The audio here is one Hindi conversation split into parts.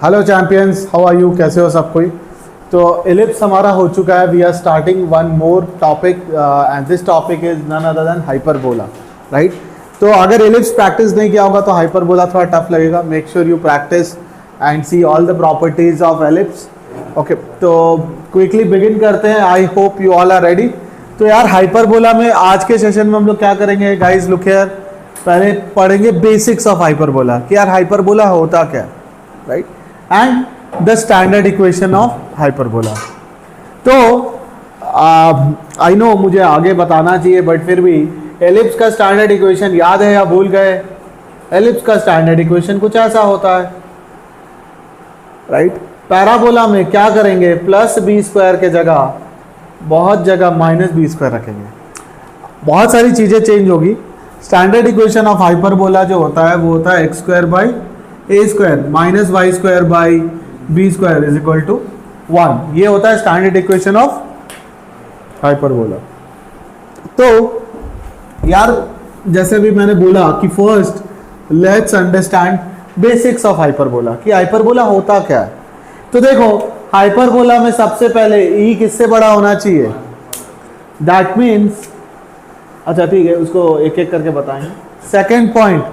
Hello champions, how are you? कैसे हो सब कोई? तो एलिप्स हमारा हो चुका है. We are starting one more topic and this topic is none other than hyperbola, right? तो अगर एलिप्स प्रैक्टिस नहीं किया होगा तो हाइपरबोला थोड़ा टफ लगेगा. Make sure you practice and see all the properties of ellipse. Okay, तो क्विकली बिगिन करते हैं. I hope you all are ready. तो यार हाइपरबोला में आज के सेशन में हम लोग क्या करेंगे गाइज? Look here. पहले पढ़ेंगे बेसिक्स ऑफ हाइपरबोला कि यार हाइपरबोला होता क्या, right? And the standard equation of hyperbola. तो आई नो मुझे आगे बताना चाहिए बट फिर भी एलिप्स का स्टैंडर्ड इक्वेशन याद है या भूल गए? एलिप्स का स्टैंडर्ड इक्वेशन कुछ ऐसा होता है, राइट? पैराबोला में क्या करेंगे? प्लस बी स्क्वायर के जगह बहुत जगह माइनस बी स्क्वायर रखेंगे. बहुत सारी चीजें चेंज होगी. स्टैंडर्ड इक्वेशन ऑफ हाइपरबोला जो होता है वो होता है x square by A square minus Y square by B square is equal to 1. ये होता है स्टैंडर्ड इक्वेशन ऑफ हाइपरबोला. तो यार जैसे भी मैंने बोला कि first let's understand basics of hyperbola कि हाइपरबोला होता क्या है. तो देखो हाइपरबोला में सबसे पहले ई किससे बड़ा होना चाहिए? दैट मीन्स, अच्छा ठीक है, उसको एक एक करके बताएंगे. सेकेंड पॉइंट,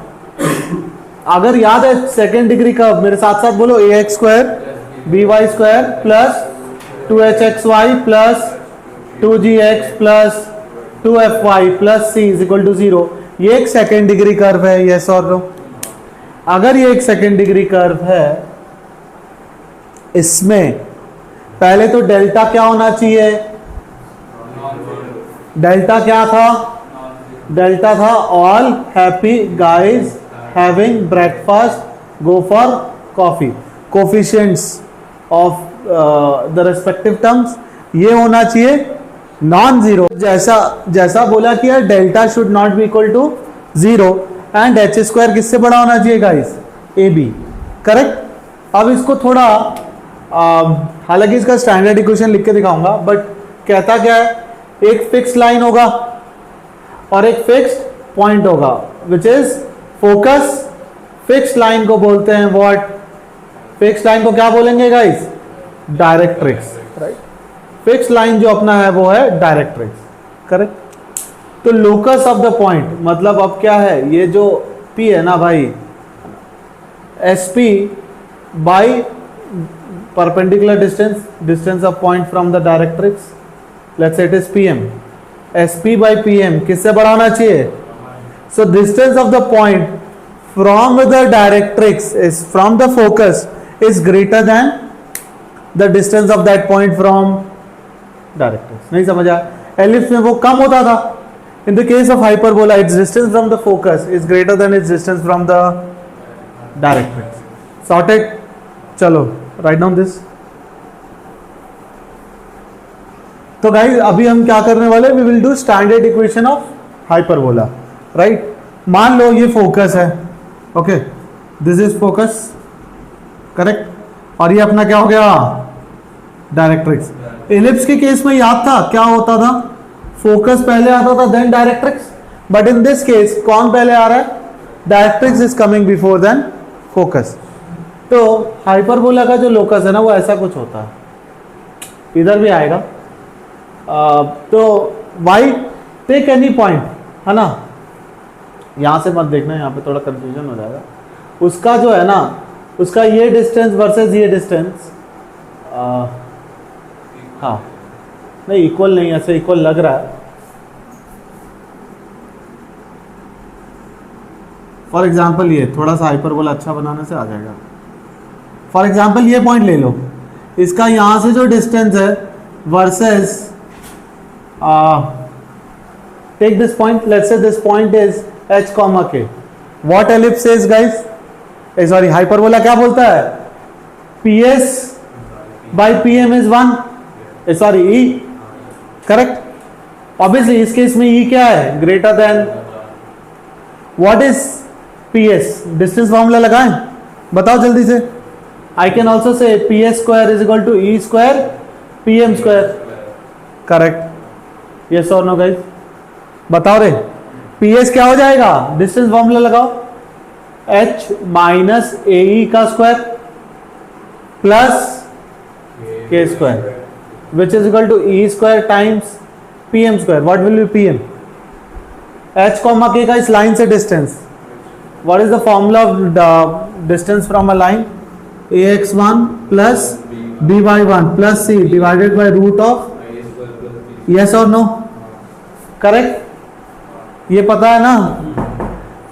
अगर याद है सेकेंड डिग्री कर्व, मेरे साथ साथ बोलो a x square b y square plus 2h(xy) plus 2g(x) plus 2fy प्लस c इज इक्वल टू 0. ये एक सेकेंड डिग्री कर्व है, यस और नो? अगर ये एक सेकेंड डिग्री कर्व है, इसमें पहले तो डेल्टा क्या होना चाहिए? डेल्टा क्या था? डेल्टा था all happy guys having breakfast go for coffee. Coefficients of the respective terms ये होना चाहिए नॉन जीरो. जैसा बोला कि यार delta should not be equal to 0 and h square किससे बड़ा होना चाहिए गाइस? A B. करेक्ट. अब इसको थोड़ा हालांकि इसका स्टैंडर्ड इक्वेशन लिख के दिखाऊंगा बट कहता क्या है? एक फिक्स लाइन होगा और एक फिक्स्ड पॉइंट होगा which is focus. Fix line को बोलते हैं व्हाट? फिक्स लाइन को क्या बोलेंगे guys? Directrix, right? Fix line जो अपना है वो है डायरेक्ट्रिक्स. करेक्ट. तो लोकस ऑफ द पॉइंट मतलब अब क्या है? ये जो P है ना भाई, SP by perpendicular distance of point from the directrix, let's say it is PM. SP by PM किससे बड़ा होना चाहिए? So distance of the point from the directrix is from the focus is greater than the distance of that point from directrix. नहीं समझा? एलिप्स में वो कम होता था. In the case of hyperbola, its distance from the focus is greater than its distance from the directrix. Sorted? चलो राइट डाउन दिस. तो गाइस अभी हम क्या करने वाले? We will do standard equation of hyperbola, right? मान लो ये फोकस है, okay, this is focus, correct, और ये अपना क्या हो गया? डायरेक्ट्रिक्स. एलिप्स के केस में याद था क्या होता था? फोकस पहले आता था then directrix. But in this case कौन पहले आ रहा है? Directrix is coming before then focus. तो हाइपरबोला का जो लोकस है ना वो ऐसा कुछ होता है, इधर भी आएगा. तो वाई टेक एनी पॉइंट, है ना? यहां से मत देखना, यहाँ पे थोड़ा कंफ्यूजन हो जाएगा. उसका जो है ना, उसका ये डिस्टेंस वर्सेस ये डिस्टेंस, हाँ नहीं इक्वल नहीं, ऐसे इक्वल लग रहा है. फॉर एग्जाम्पल ये थोड़ा सा हाइपरबोला अच्छा बनाने से आ जाएगा. फॉर एग्जाम्पल ये पॉइंट ले लो, इसका यहां से जो डिस्टेंस है versus take this point, let's say this point is h, k. What ellipse says guys? Sorry, hyperbola क्या बोलता है? PS by PM is 1, sorry E, correct. Obviously इस केस में E क्या है? Greater than. What is PS? Distance formula लगाएं, बताओ जल्दी से. I can also say PS square is equal to E square PM square. Correct? Yes or no guys? बताओ रे. PS क्या हो जाएगा? डिस्टेंस फॉर्मूला लगाओ. H माइनस AE का स्क्वायर, प्लस के square which is equal to E square times P M square. What will be P M? H comma K का इस लाइन से distance. What is the formula of distance from a line? ax1 plus by1 plus c divided by root of. Yes और नो? करेक्ट. ये पता है ना,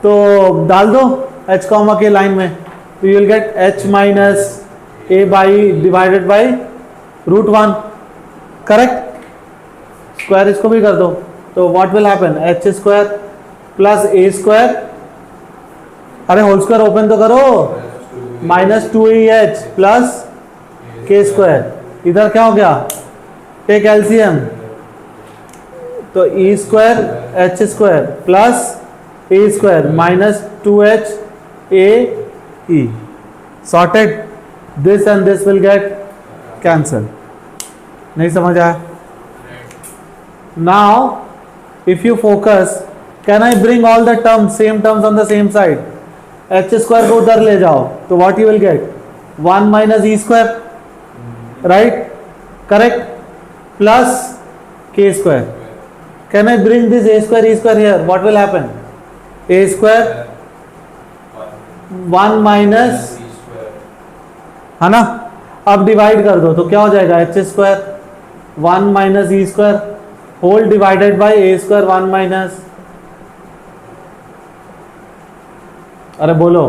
तो डाल दो h कॉमा के लाइन में, तो you will get h minus a by divided by root 1. Correct. Square इसको भी कर दो, तो what will happen? h square plus a square, अरे होल स्क्वायर ओपन तो करो, माइनस 2ah प्लस के स्क्वायर. इधर क्या हो गया? टेक एलसीएम, तो ई square h square plus A square minus 2h a e. Sorted. This and this will get cancel. नहीं समझ आया? Now if you focus, can I bring all the terms, same terms on the same side? H square को उधर ले जाओ, तो what you will get? 1 minus E square, right? Correct. Plus के square. Can I bring this a square e square here? What will happen? A square 1 minus, है ना? अब डिवाइड कर दो तो क्या हो जाएगा? H square 1 minus E square whole divided by A square 1 minus. अरे बोलो.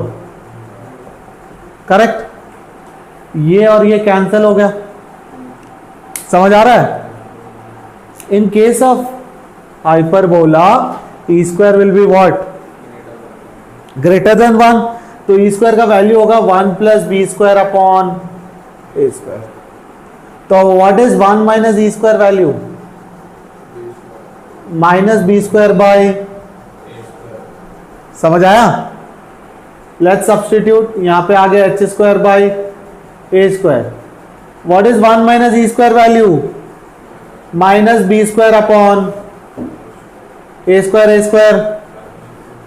करेक्ट. ये और ये कैंसिल हो गया. समझ आ रहा है? इन case of hyperbola, e square will be what? Greater than 1. तो e square का वैल्यू होगा 1 plus B square upon A square. तो what is 1 minus E square value? Minus B square by. समझ आया? Let's substitute. यहां पे आ गया H square by A square. What is 1 minus E square value? Minus B square upon A square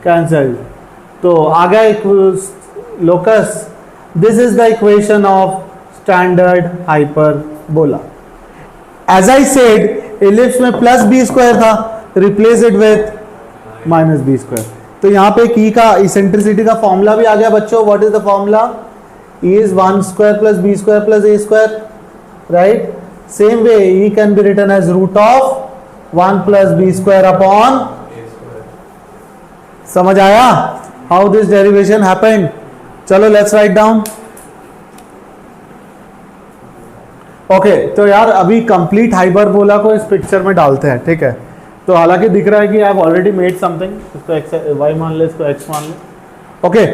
cancel. तो आ गया locus. This is the equation of standard hyperbola. As I said, ellipse में प्लस बी स्क्वायर था, replace it with minus B square. तो यहां पे की का इसेंट्रिसिटी का फॉर्मूला भी आ गया बच्चों. What is the formula? E is 1 square plus B square plus A square, right? Same way E can be written as root of 1 plus B square upon. समझ आया हाउ दिस डेरिवेशन हैपेंड? चलो लेट्स राइट डाउन. ओके, तो यार अभी कंप्लीट हाइपरबोला को इस पिक्चर में डालते हैं, ठीक है? तो हालांकि दिख रहा है कि I have already made something. इसको एक्स वाई मान ले, इसको एक्स मान ले. ओके,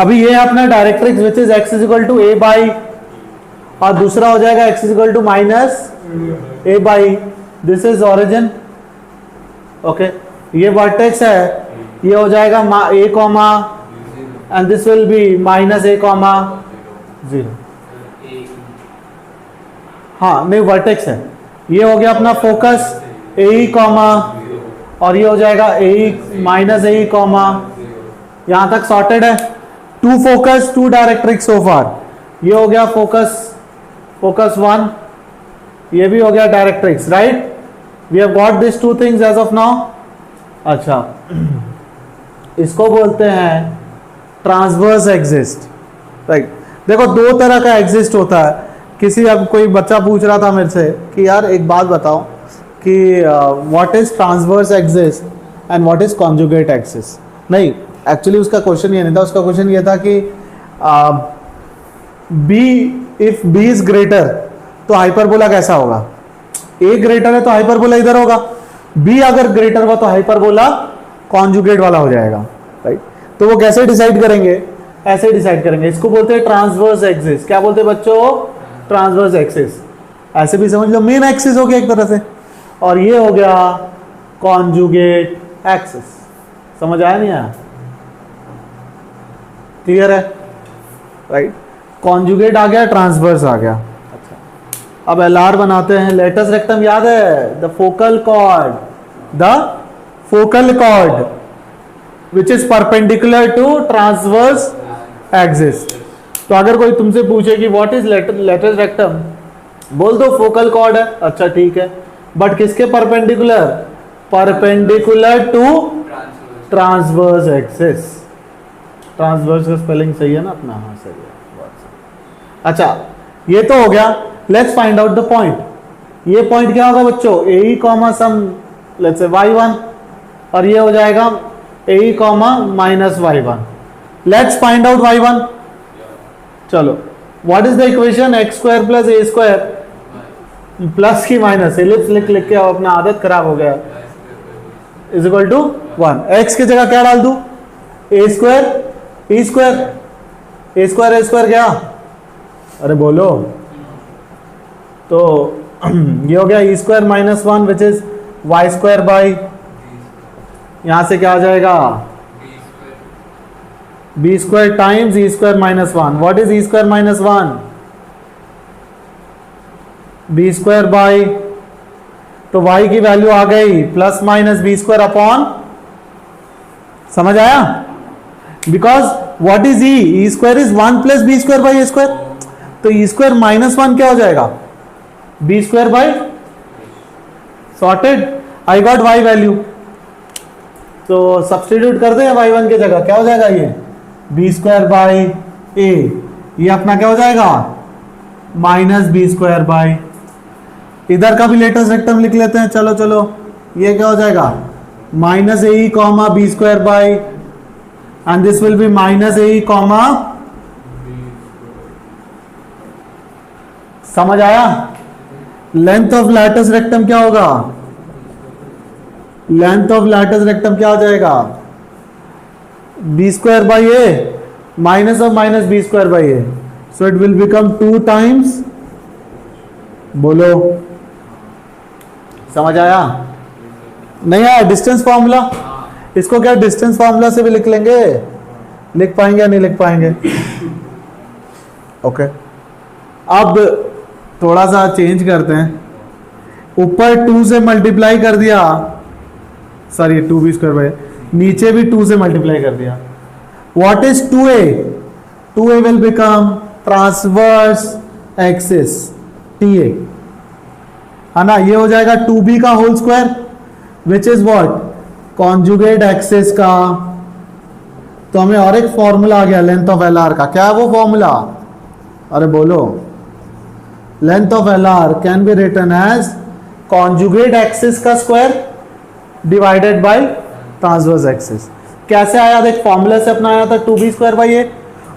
अभी ये अपना directrix which is x is equal to a by, और दूसरा हो जाएगा x is equal to minus A by. This is origin. Okay, ये वर्टेक्स है, ये हो जाएगा a comma and this will be minus A comma 0. हाँ नहीं, वर्टेक्स है. ये हो गया अपना फोकस ए कॉमा, और ये हो जाएगा ए माइनस ए कॉमा. यहां तक सॉर्टेड है. 2 फोकस 2 डायरेक्ट्रिक्स सो फार. ये हो गया फोकस 1, ये भी हो गया directrix, right? We have got this 2 things as of now. अच्छा, इसको बोलते हैं ट्रांसवर्स एक्सिस्ट, राइट? देखो 2 तरह का एग्जिस्ट होता है. किसी, अब कोई बच्चा पूछ रहा था मेरे से कि यार एक बात बताओ कि what is transverse axis and what is conjugate axis. नहीं, एक्चुअली उसका क्वेश्चन ये नहीं था. उसका क्वेश्चन ये था कि B, if B is greater तो हाइपरबोला कैसा होगा? ए ग्रेटर है तो हाइपरबोला इधर होगा. बी अगर ग्रेटर हुआ तो हाइपरबोला कॉन्जुगेट वाला हो जाएगा, राइट? तो वो कैसे डिसाइड करेंगे? ऐसे डिसाइड करेंगे. इसको बोलते हैं ट्रांसवर्स एक्सिस. क्या बोलते हैं बच्चों? Transverse axis. ऐसे भी समझ लो, मेन एक्सिस हो गया एक तरह से, और ये हो गया कॉन्जुगेट एक्सिस. समझ आया नहीं आया? क्लियर है, राइट? कॉन्जुगेट आ गया, ट्रांसवर्स आ गया. अच्छा, अब एलआर बनाते हैं. लेटस रेक्टम याद है? The focal chord which is perpendicular to transverse axis. तो अगर कोई तुमसे पूछे कि व्हाट इज लेटेस्ट रेक्टम, बोल दो फोकल कॉर्ड है, अच्छा ठीक है, बट किसके perpendicular? Perpendicular to transverse axis. Transverse का स्पेलिंग सही है ना अपना? हाँ सही है, बहुत सही। अच्छा ये तो हो गया, let's find out the point. ये पॉइंट क्या होगा बच्चों? ए comma some let's say y1, और ये हो जाएगा a comma minus y1। Let's find out y1। चलो what is the equation? X square plus A square plus की माइनस, एलिप्स लिख लिख के अपना आदत खराब हो गया, इज इक्वल टू 1। एक्स की जगह क्या डाल दूं? A square e square, a square क्या? अरे बोलो। तो ये हो गया e square minus 1 which is y square by, यहां से क्या आ जाएगा? B square times e square minus 1। What is e square minus 1? B square by, तो y की वैल्यू आ गई plus minus B square upon, समझ आया? Because what is e square is 1 plus B square by A square, तो ई स्क्वायर माइनस 1 क्या हो जाएगा? B square by, sorted. I got y value, तो सब्सटीट्यूट कर दें y1 की जगह, क्या हो जाएगा? ये बी स्क्वायर बाई ए, ये अपना क्या हो जाएगा? माइनस बी स्क्वायर बाई, इधर का भी लेटेस्ट रेक्टम लिख लेते हैं, चलो चलो, ये क्या हो जाएगा? Minus A comma B square by, and this will be minus A comma, समझ आया? लेंथ ऑफ लैटिस रेक्टम क्या होगा? लेंथ ऑफ लैटिस रेक्टम क्या हो जाएगा? B square by A minus of minus B square by A, so it will become 2 times, बोलो समझ आया? नहीं आया? डिस्टेंस फॉर्मूला, इसको क्या डिस्टेंस फॉर्मूला से भी लिख लेंगे? लिख पाएंगे या नहीं लिख पाएंगे? ओके अब थोड़ा सा चेंज करते हैं, ऊपर 2 से मल्टीप्लाई कर दिया, सॉरी 2 बी स्क्वायर बाई, नीचे भी 2 से मल्टीप्लाई कर दिया। What is 2a? 2a will become transverse axis TA, है ना? ये हो जाएगा 2b का whole square which is what? Conjugate axis का। तो हमें और एक फॉर्मूला आ गया लेंथ ऑफ LR का, क्या है वो फॉर्मूला? अरे बोलो। Length of LR can be written as conjugate axis का square divided by transverse axis. कैसे आया? देख फॉर्मूला से अपना आया था 2b स्क्वायर बाई ए,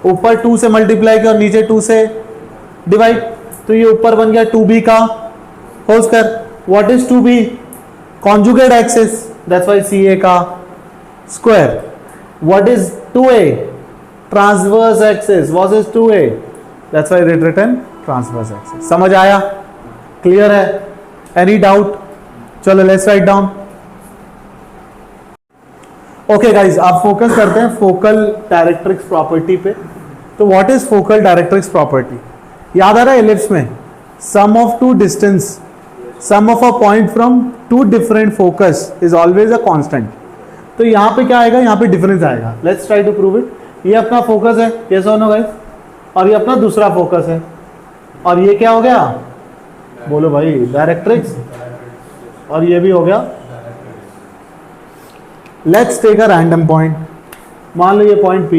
ऊपर 2 से मल्टीप्लाई किया और नीचे 2 से डिवाइड, तो ये ऊपर बन गया 2b का whole square. What is 2b? Conjugate axis, that's why CA का square. What is 2a? Transverse axis, what is 2a? That's why it written transverse axis. समझ आया? क्लियर है? Any doubt? चलो let's write down. Okay guys, आप फोकस करते हैं फोकल डायरेक्ट्रिक्स प्रॉपर्टी पे। तो what is focal directrix property? याद आ रहा है एलिप्स में sum of two distance, sum of a point from two different focus is always a constant. तो यहाँ पे क्या आएगा? यहाँ पे डिफरेंस आएगा। Let's try to prove it. ये अपना फोकस है, ये सोनो गाइस, और ये अपना दूसरा फोकस है, और ये क्या हो गया? बोलो भाई, डायरेक्ट्रिक्स, और ये भी हो गया। Let's take a random point, मान लो ये पॉइंट P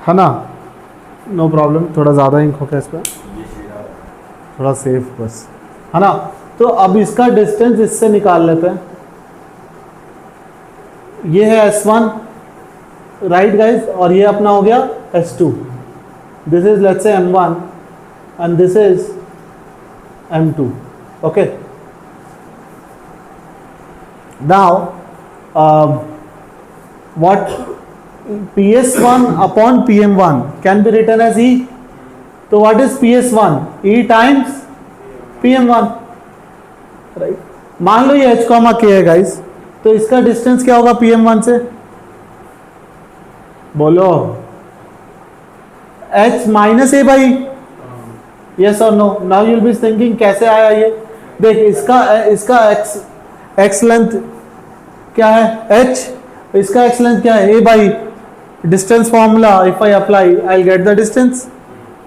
है ना? नो प्रॉब्लम, थोड़ा ज़्यादा इंक हो गया इस पर, थोड़ा सेफ बस, है ना? तो अब इसका डिस्टेंस इससे निकाल लेते हैं। ये है S1 राइट गाइस, और ये अपना हो गया S2। This is let's say M1 and this is M2। Okay, now what PS1 upon PM1 can be written as E. तो what is PS1? E times PM1, right? मान लो ये H कॉमा K है गाइस, तो इसका डिस्टेंस क्या होगा PM1 से? बोलो। H minus A by, yes और no? Now you will be thinking कैसे आया ये? देख इसका x लेंथ क्या है? H, इसका x लेंथ क्या है? A by, distance formula if I apply I get the distance,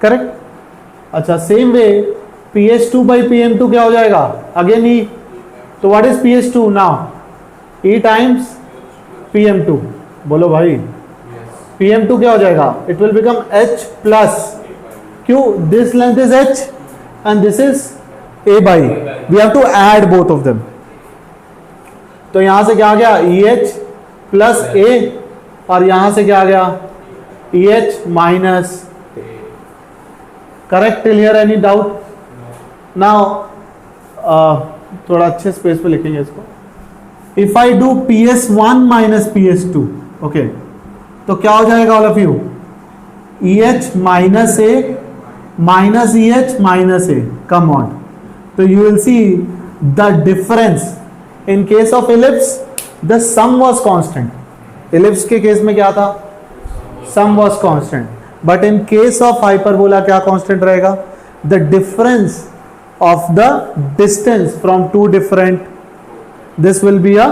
correct. अच्छा same way PS2 by PM2 क्या हो जाएगा, अगेन ई। तो what is PS2 now, E times PM2, बोलो भाई। PM2 क्या हो जाएगा, it will become H plus, क्यों, this length is H and this is A by, we have to add both of them. तो यहां से क्या आ गया, EH प्लस A, और यहां से क्या आ गया, EH minus, correct. Till here any doubt? Now थोड़ा अच्छे स्पेस पे लिखेंगे इसको। If I do PS1 minus PS2, okay, तो क्या हो जाएगा all of you, EH minus A minus EH minus A, come on. तो you will see the difference in case of ellipse the sum was constant. Ellipse के केस में क्या था, sum was constant, but in case of hyperbola क्या कांस्टेंट रहेगा, the difference of the distance from two different, this will be a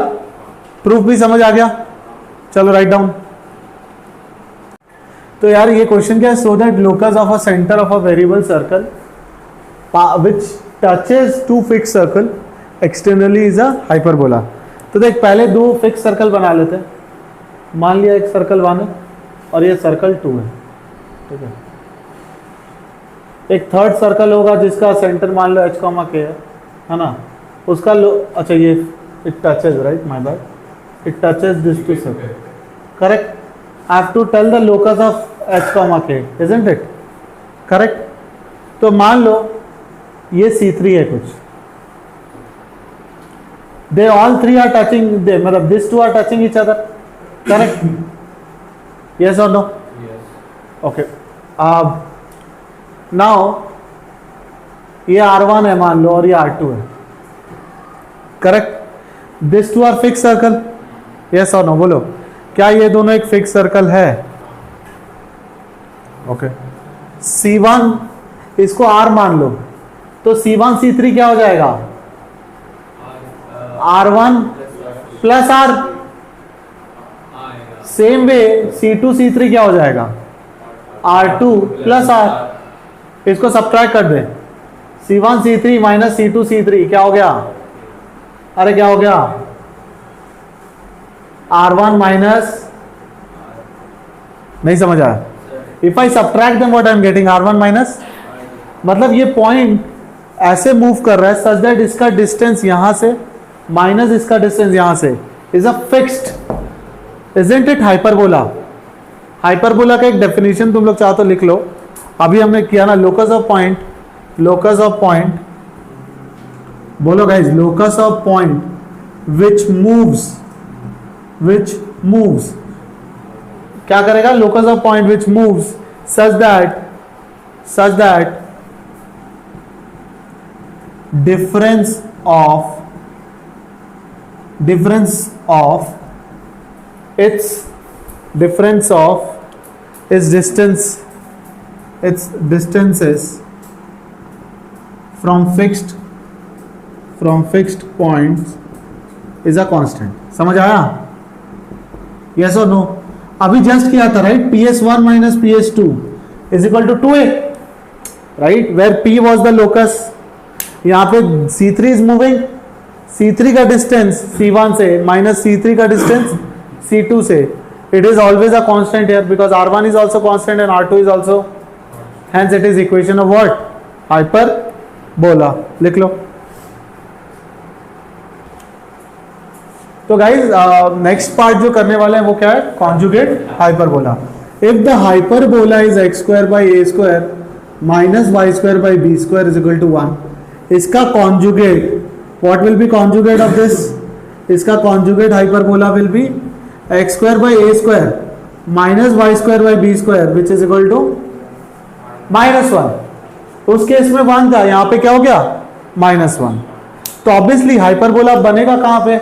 proof. भी समझ आ गया, चलो राइट डाउन। तो यार ये क्वेश्चन क्या है, so that locus of a centre of a variable circle which touches two fix circle externally is a hyperbola. तो देख पहले दो फिक्स सर्कल बना लेते हैं। मान लिया एक सर्कल 1 है और ये सर्कल 2 है, ठीक है। एक थर्ड सर्कल होगा जिसका सेंटर मान लो H, K है ना, उसका अच्छा ये it touches, right, my bad, it touches this two circle, correct. I have to tell the locus of H, K, isn't it, correct. तो मान लो ये C3 है कुछ, they all three are touching, they मतलब these two are touching each other, correct? Yes or no? Yes. Okay. Now ये R1 है मान लो और ये R2 है, correct. These two are fixed circle, yes or no? बोलो, क्या ये दोनों एक फिक्स सर्कल है? ओके। C1 इसको R मान लो, तो C1 C3 क्या हो जाएगा, R1 plus R। Same way C2 C3 क्या हो जाएगा, R2 प्लस R। इसको सब्ट्रैक्ट कर दे, C1 C3 minus C2 C3 क्या हो गया, अरे क्या हो गया, R1 माइनस, नहीं समझ आया। If I subtract them what I am getting, R1 minus, मतलब ये पॉइंट ऐसे मूव कर रहा है सच दैट इसका डिस्टेंस यहां से माइनस इसका डिस्टेंस यहां से is a fixed, isn't it hyperbola. Hyperbola का एक डेफिनेशन तुम लोग चाहो तो लिख लो, अभी हमने किया ना, locus of point, locus of point, बोलो guys, locus of point which moves, क्या करेगा, locus of point which moves such that difference of its distances from fixed points is a constant। समझ आया, yes or no? अभी जस्ट किया था, right, PS1 minus PS2 is equal to 2A, right, where P was the locus। यहाँ पे C3 इज मूविंग, C3 का डिस्टेंस C1 से माइनस C3 का डिस्टेंस C2 से, it is always a constant here because R1 is also constant and R2 is also, hence it is equation of what, hyperbola. लिख लो। तो गाइज नेक्स्ट पार्ट जो करने वाले हैं वो क्या है, conjugate hyperbola. If the hyperbola is x square by a square minus y square by b square is equal to 1, इसका conjugate, what will be conjugate of this, इसका conjugate hyperbola will be x square by a square minus y square by b square which is equal to -1। उस केस में 1 था, यहां पे क्या हो गया, -1। तो ऑब्वियसली हाइपरबोला बनेगा कहां पे,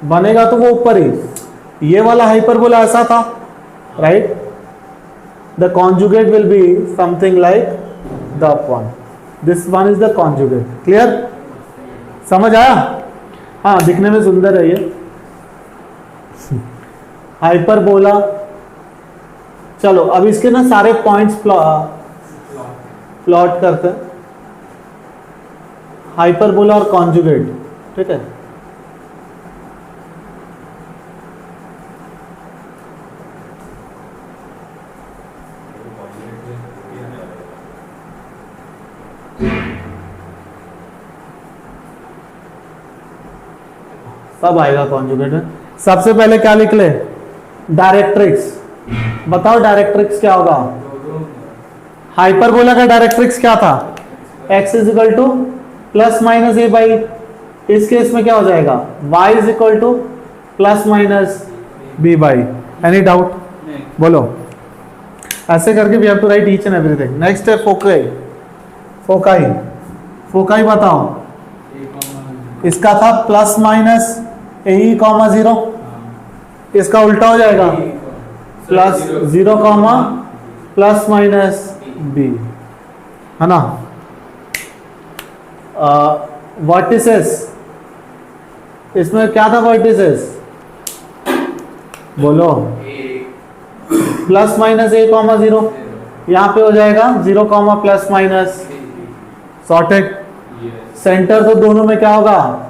बनेगा तो वो ऊपर ही, ये वाला हाइपरबोला ऐसा था, right. The conjugate will be something like the up one, this one is the conjugate. Clear, समझ आया? हाँ, दिखने में सुंदर है ये हाइपरबोला चलो अब इसके ना सारे पॉइंट्स प्लॉट करते हैं, हाइपरबोला और कॉन्जुगेट, ठीक है। सब आएगा कॉन्जुगेट में। सबसे पहले क्या लिख ले, डायरेक्ट्रिक्स। बताओ डायरेक्ट्रिक्स क्या होगा। हाइपरबोला का डायरेक्ट्रिक्स क्या था, x is equal to plus minus A by, इस केस में क्या हो जाएगा y is equal to plus minus B by. Any doubt, बोलो। ऐसे करके we have to write each and everything. Next है फोकाई। फोकाई फोकाई बताओ, इसका था प्लस माइनस ए कॉमा जीरो, इसका उल्टा हो जाएगा plus zero comma plus minus B, है ना। वर्टिसेस, इसमें क्या था वर्टिसेस, बोलो। प्लस माइनस ए कॉमा जीरो, यहां पे हो जाएगा zero comma plus minus, sorted. Centre तो दोनों में क्या होगा,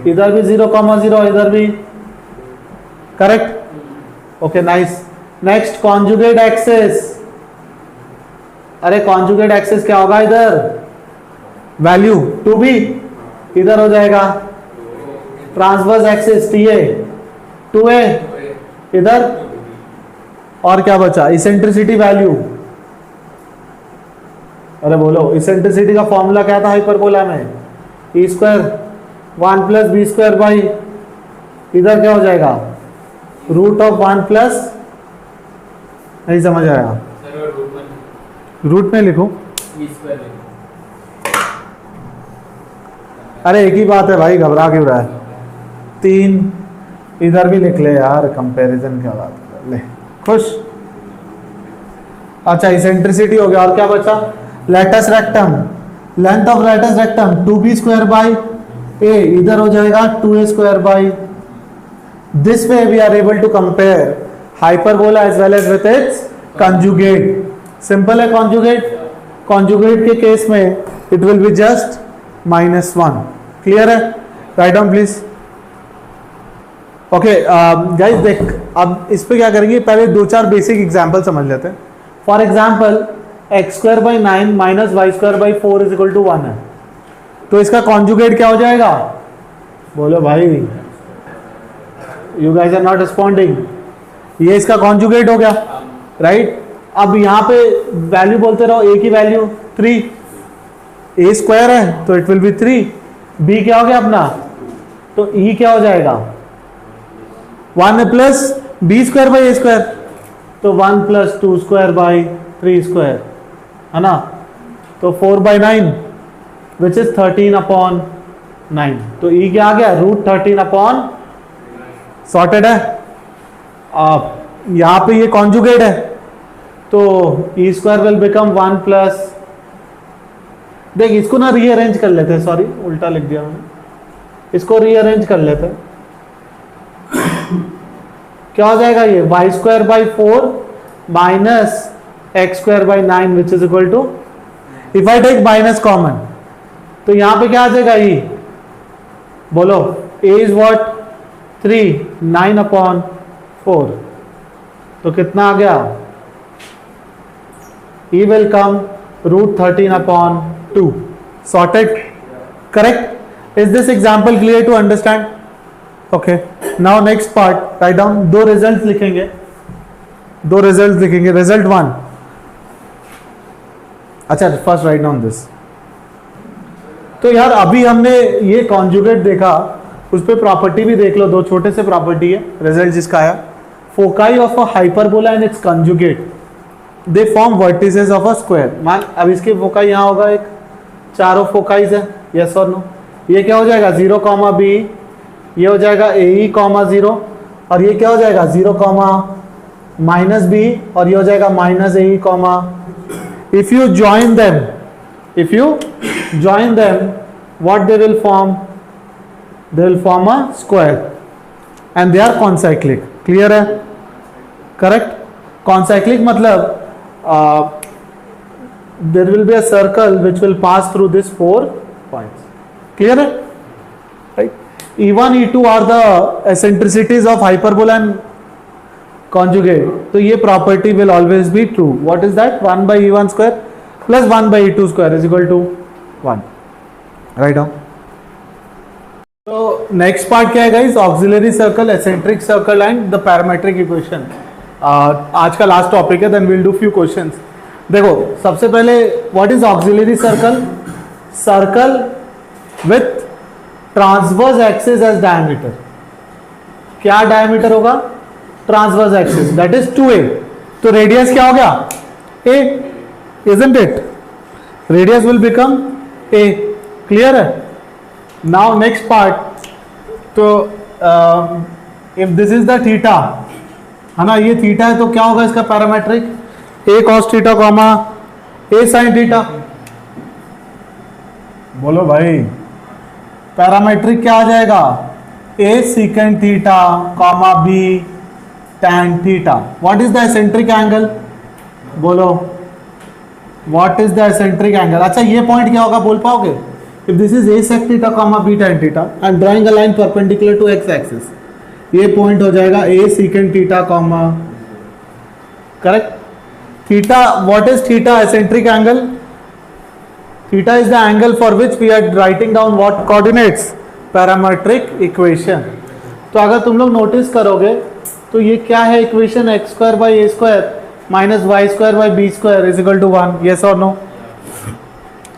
इधर भी जीरो कॉमा जीरो, इधर भी, correct. Okay nice. Next conjugate axes. अरे कॉन्जुगेट एक्सेस क्या होगा, इधर वैल्यू टू बी, इधर हो जाएगा transverse axes t a two a, इधर। और क्या बचा, इसेंट्रिसिटी वैल्यू। अरे बोलो, इसेंट्रिसिटी का फॉर्मूला क्या था हाइपरबोला में, e square 1 plus B square by, इधर क्या हो जाएगा रूट ऑफ 1 प्लस, नहीं समझ आया, रूट में लिखो। अरे एक ही बात है भाई, घबरा क्यों रहा है। 3 इधर भी लिख ले यार, कंपैरिजन क्या बात कर ले, खुश। अच्छा इसेंट्रिसिटी हो गया, और क्या बचा, latus rectum, length of latus rectum 2b square by a, इधर हो जाएगा 2a square by. This way we are able to compare hyperbola as well as with its conjugate. Simple है कॉन्जुगेट, कॉन्जुगेट के केस में it will be just -1। Clear है, write down please. Okay guys, देख अब इस पे क्या करेंगे, पहले 2-4 बेसिक एग्जांपल समझ लेते हैं। For example X square by 9 minus Y square by 4 is equal to 1 है, तो इसका कॉन्जुगेट क्या हो जाएगा, बोलो भाई, you guys are not responding. ये इसका कॉन्जुगेट हो गया, राइट। अब यहाँ पे वैल्यू बोलते रहो, ए की वैल्यू 3, ए स्क्वायर है तो इट विल बी 3, बी क्या हो गया अपना, तो ई क्या हो जाएगा 1 plus B square by A square, तो 1 प्लस 2 स्क्वायर बाई 3 स्क्वायर, है ना। तो 4/9 विच इज 13/9, तो ई क्या आ गया रूट 13/, सॉर्टेड है। यहां पे ये कॉन्जुगेट है, तो E square will become 1 plus, देख इसको ना रीअरेंज कर लेते हैं, सॉरी उल्टा लिख दिया मैंने, इसको रीअरेंज कर लेते हैं। क्या हो जाएगा ये Y square by 4 minus X square by 9 which is equal to, if I take minus common तो यहां पे क्या आ जाएगा, ई बोलो, ए इज व्हाट 3, 9/4, तो कितना आ गया, e will come root 13/2, sorted, correct. Is this example clear to understand? Okay, now next part, write down. 2 result लिखेंगे, 2 रिजल्ट लिखेंगे। रिजल्ट 1, अच्छा फर्स्ट राइट डाउन दिस। तो यार अभी हमने ये कॉन्जुगेट देखा, उस पे प्रॉपर्टी भी देख लो, 2 छोटे से प्रॉपर्टी है। रिजल्ट जिसका आया, foci of a hyperbola and it's conjugate, they form vertices of a square. मान अब इसकी फोकाई यहाँ होगा, एक चारों फोकाईज है, यस और नो। ये क्या हो जाएगा 0, b, ये हो जाएगा ए कॉमा 0, और ये क्या हो जाएगा 0, -b, और ये हो जाएगा -a comma. If you join them, what they will form? They will form a square, and they are concyclic. Clear है? करेक्ट. कॉन्साइक्लिक मतलब there will be a circle which will pass through these 4 points. Clear है? Right? E1, E2 are the eccentricities of hyperbola and conjugate. तो ये property will always be true. What is that? 1 by E1 square plus 1 by E2 square is equal to 1. Right down. So next part क्या है guys? Auxiliary circle, eccentric circle and the parametric equation. आज का last topic है. Then we'll do few questions. देखो सबसे पहले what is auxiliary circle. Circle with transverse axis as diameter. क्या डायमीटर होगा? Transverse axis, that is 2a. तो रेडियस क्या हो गया? a, isn't it? Radius will become a. Clear है? Now next part. तो if this is the theta है ना, ये थीटा है, तो क्या होगा इसका parametric? a cos theta comma a sin theta. बोलो भाई, पैरामेट्रिक क्या आ जाएगा? a secant theta comma b tan theta. What is the eccentric angle? बोलो, what is the eccentric angle? अच्छा ये पॉइंट क्या होगा बोल पाओगे? If this is a sec theta comma b tan theta, I am drawing a line perpendicular to x axis, ये पॉइंट हो जाएगा a secant theta comma, correct. Theta, what is theta? Eccentric angle. Theta is the angle for which we are writing down what coordinates? Parametric equation. तो अगर तुम लोग नोटिस करोगे तो ये क्या है equation? X square by A square minus Y square by B square is equal to 1. Yes और नो?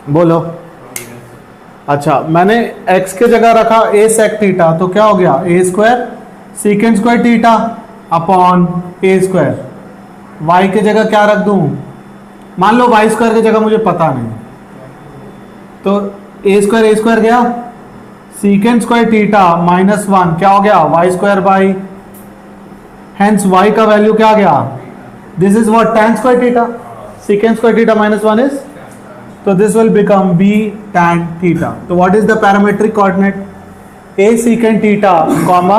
बोलो. अच्छा, मैंने x के जगह रखा a sec थीटा, तो क्या हो गया? a square सीकेंड square theta upon a square. y के जगह क्या रख दूं? मान लो y स्क्वायर की जगह मुझे पता नहीं, तो a स्क्वायर गया, सीकेंड स्क्वायर थीटा माइनस 1 क्या हो गया? y square by, hence y का वैल्यू क्या आ गया? This is what? tan square theta. Secant square theta minus 1 is, तो this will become b tan theta. तो what is the parametric coordinate? a secant theta comma,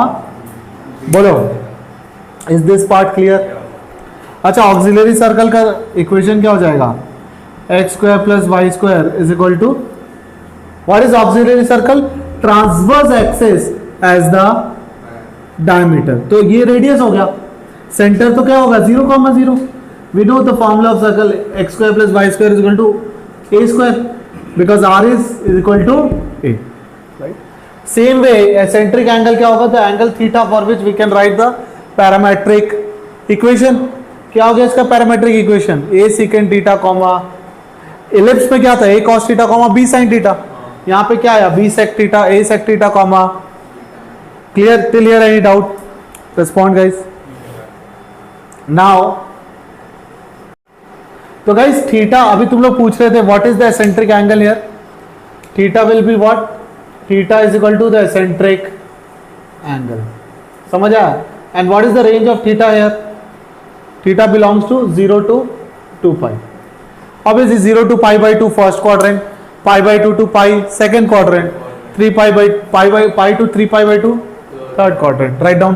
बोलो, इज दिस पार्ट क्लियर? अच्छा, ऑक्सिलरी सर्कल का इक्वेशन क्या हो जाएगा? X square plus Y square is equal to, what is auxiliary circle? Transverse axis as the diameter. तो ये रेडियस हो गया. सेंटर तो क्या होगा? 0,0. We know the formula of circle X square plus Y square is equal to a square because r is equal to a. Right. Same way eccentric angle क्या होगा? The angle theta for which we can write the parametric equation. क्या हो गया इसका parametric equation? a secant theta comma, ellipse पे क्या था? a cos theta comma b sin theta. यहाँ पे क्या आया? b sec theta, a sec theta comma. Clear? Clear? Any doubt? Respond guys. Now तो गाइस थीटा, अभी तुम लोग पूछ रहे थे what is the eccentric angle here? Theta will be what? Theta is equal to the eccentric angle. समझ आया? And what is the range of theta here? Theta belongs to 0 to 2 pi. Obviously 0 to pi by 2 first quadrant, pi by 2 to pi second quadrant, 3 pi to 3 pi by 2 third quadrant. Write down.